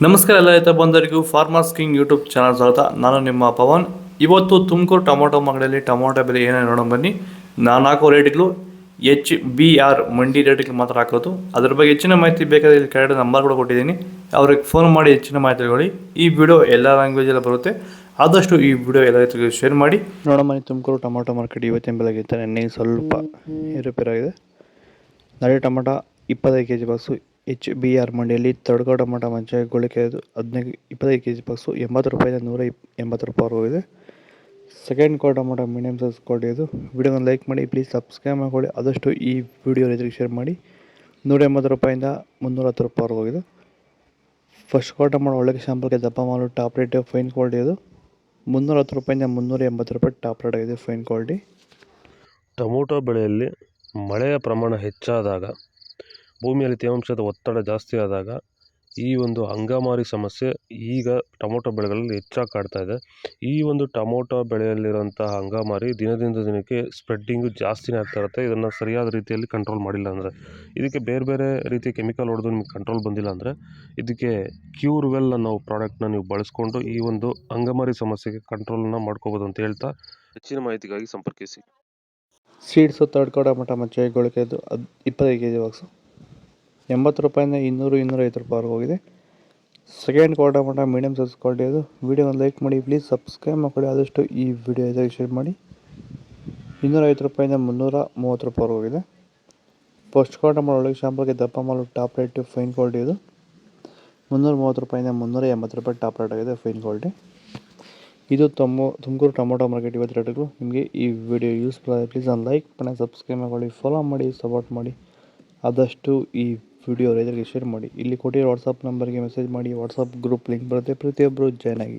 ನಮಸ್ಕಾರ ಎಲ್ಲ ರೈತ ಬಂಧುಗಳಿಗೂ ಫಾರ್ಮರ್ಸ್ ಕಿಂಗ್ ಯೂಟ್ಯೂಬ್ ಚಾನಲ್ ಸ್ವಾಗತ. ನಾನು ನಿಮ್ಮ ಪವನ್. ಇವತ್ತು ತುಮಕೂರು ಟೊಮೊಟೊ ಮಾರ್ಕೆಟಲ್ಲಿ ಟೊಮೊಟೊ ಬೆಲೆ ಏನೇನು ನೋಡೋಣ ಬನ್ನಿ. ನಾನು ಹಾಕೋ ರೇಟ್ಗಳು HBR ಮಂಡಿ ರೇಟ್ಗೆ ಮಾತ್ರ ಹಾಕೋದು. ಅದ್ರ ಬಗ್ಗೆ ಹೆಚ್ಚಿನ ಮಾಹಿತಿ ಬೇಕಾದರೆ ಇಲ್ಲಿ ಕೆಳಗಡೆ ನಂಬರ್ ಕೂಡ ಕೊಟ್ಟಿದ್ದೀನಿ, ಅವ್ರಿಗೆ ಫೋನ್ ಮಾಡಿ ಹೆಚ್ಚಿನ ಮಾಹಿತಿ ತಗೊಳ್ಳಿ. ಈ ವಿಡಿಯೋ ಎಲ್ಲ ಲ್ಯಾಂಗ್ವೇಜಲ್ಲಿ ಬರುತ್ತೆ, ಆದಷ್ಟು ಈ ವಿಡಿಯೋ ಎಲ್ಲ ರೈತರಿಗೆ ಶೇರ್ ಮಾಡಿ. ನೋಡೋಣ ಬನ್ನಿ, ತುಮಕೂರು ಟೊಮೊಟೊ ಮಾರ್ಕೆಟ್ ಇವತ್ತಿನ ಬೆಲೆಗಿಂತ ನೆನ್ನೆ ಸ್ವಲ್ಪ ಏರುಪೇರಾಗಿದೆ. ನಾಳೆ ಟೊಮೊಟೊ 25 kg ಬಾಕ್ಸು HBR ಮಂಡಿಯಲ್ಲಿ ತಡ್ಕೋ ಟೊಮೊಟೊ ಮಂಚ ಗೋಳಿಕೆದು 25 kg ಬಾಕ್ಸು 80 ರೂಪಾಯಿಂದ 180 ರೂಪಾಯಿ ಹೋಗಿದೆ. Second quarter tomato medium size quality ಇದು. ವಿಡಿಯೋನ ಲೈಕ್ ಮಾಡಿ, ಪ್ಲೀಸ್ ಸಬ್ಸ್ಕ್ರೈಬ್ ಮಾಡ್ಕೊಳ್ಳಿ. ಆದಷ್ಟು ಈ ವಿಡಿಯೋ ರೈತರಿಗೆ ಶೇರ್ ಮಾಡಿ. 180 ರೂಪಾಯಿಂದ 310 ರೂಪಾಯಿ ಹೋಗಿದೆ. ಫಸ್ಟ್ ಕ್ವಾರ್ಟರ್ ಟೊಮೊಟೊ ಒಳ್ಳೆ ಶಾಂಪಲ್ಗೆ ದಪ್ಪ ಮಾಲು ಟಾಪ್ ರೇಟ್ ಫೈನ್ ಕ್ವಾಲಿಟಿ ಇದು. 310 ರೂಪಾಯಿಂದ 380 ರೂಪಾಯಿ ಟಾಪ್ ರೇಟ್ ಆಗಿದೆ ಫೈನ್ ಕ್ವಾಲಿಟಿ. ಟೊಮೊಟೊ ಬೆಳೆಯಲ್ಲಿ ಮಳೆಯ ಪ್ರಮಾಣ ಹೆಚ್ಚಾದಾಗ, ಭೂಮಿಯಲ್ಲಿ ತೇವಾಂಶದ ಒತ್ತಡ ಜಾಸ್ತಿ ಆದಾಗ ಈ ಒಂದು ಅಂಗಮಾರಿ ಸಮಸ್ಯೆ ಈಗ ಟೊಮೊಟೊ ಬೆಳೆಗಳಲ್ಲಿ ಹೆಚ್ಚಾಗಿ ಕಾಡ್ತಾ ಇದೆ. ಈ ಒಂದು ಟೊಮೊಟೊ ಬೆಳೆಯಲ್ಲಿರುವಂತಹ ಅಂಗಮಾರಿ ದಿನದಿಂದ ದಿನಕ್ಕೆ ಸ್ಪ್ರೆಡ್ಡಿಂಗು ಜಾಸ್ತಿನೇ ಆಗ್ತಾ ಇರುತ್ತೆ. ಇದನ್ನು ಸರಿಯಾದ ರೀತಿಯಲ್ಲಿ ಕಂಟ್ರೋಲ್ ಮಾಡಿಲ್ಲ ಅಂದರೆ, ಇದಕ್ಕೆ ಬೇರೆ ಬೇರೆ ರೀತಿಯ ಕೆಮಿಕಲ್ ಹೊಡೆದು ನಿಮಗೆ ಕಂಟ್ರೋಲ್ ಬಂದಿಲ್ಲ ಅಂದರೆ, ಇದಕ್ಕೆ ಕ್ಯೂರ್ವೆಲ್ ಅನ್ನೋ ಪ್ರಾಡಕ್ಟ್ನ ನೀವು ಬಳಸ್ಕೊಂಡು ಈ ಒಂದು ಅಂಗಮಾರಿ ಸಮಸ್ಯೆಗೆ ಕಂಟ್ರೋಲನ್ನು ಮಾಡ್ಕೋಬೋದು ಅಂತ ಹೇಳ್ತಾ, ಹೆಚ್ಚಿನ ಮಾಹಿತಿಗಾಗಿ ಸಂಪರ್ಕಿಸಿ. ಸೀಡ್ಸು ತಡ್ಕೋ ಟೊಮೊಟೊ ಮಂಚ ಗೋಳಿಕೆದು 25 kg ಬಾಕ್ಸು 80 ರೂಪಾಯಿಂದ 200-205 ರೂಪಾಯಿ ಹೋಗಿದೆ. Second quarter tomato medium size quality ಅದು. ವಿಡಿಯೋನ ಲೈಕ್ ಮಾಡಿ, ಪ್ಲೀಸ್ ಸಬ್ಸ್ಕ್ರೈಬ್ ಮಾಡ್ಕೊಳ್ಳಿ. ಆದಷ್ಟು ಈ ವಿಡಿಯೋ ಇದಕ್ಕೆ ಶೇರ್ ಮಾಡಿ. 250 ರೂಪಾಯಿಂದ 330 ರೂಪಾಯಿ ಹೋಗಿದೆ. ಫಸ್ಟ್ ಕ್ವಾರ್ಟರ್ ಟೊಮೊಟೊ ಒಳಗೆ ಶಾಂಪಲ್ಗೆ ದಪ್ಪ ಮಾಲು ಟಾಪ್ ರೇಟ್ ಫೈನ್ ಕ್ವಾಲಿಟಿ ಇದು. 330 ರೂಪಾಯಿಂದ 380 ರೂಪಾಯಿ ಟಾಪ್ ರೇಟ್ ಆಗಿದೆ ಫೈನ್ ಕ್ವಾಲಿಟಿ. ಇದು ತುಮಕೂರು ಟೊಮೊಟೊ ಮಾರ್ಕೆಟ್ ಇವತ್ತು ರೇಟ್ಗಳು. ನಿಮಗೆ ಈ ವಿಡಿಯೋ ಯೂಸ್ಫುಲ್ ಆದರೆ ಪ್ಲೀಸ್ ಒಂದು ಲೈಕ್ ಮಾಡಿ, ಸಬ್ಸ್ಕ್ರೈಬ್ ಮಾಡ್ಕೊಳ್ಳಿ, ಫಾಲೋ ಮಾಡಿ, ಸಪೋರ್ಟ್ ಮಾಡಿ. ಆದಷ್ಟು ಈ ವಿಡಿಯೋ ರೈತರಿಗೆ ಶೇರ್ ಮಾಡಿ. ಇಲ್ಲಿ ಕೊಟ್ಟಿರೋ ವಾಟ್ಸಪ್ ನಂಬರ್ಗೆ ಮೆಸೇಜ್ ಮಾಡಿ. ವಾಟ್ಸಪ್ ಗ್ರೂಪ್ ಲಿಂಕ್ ಬರುತ್ತೆ, ಪ್ರತಿಯೊಬ್ಬರು ಜಾಯ್ನ್ ಆಗಿ.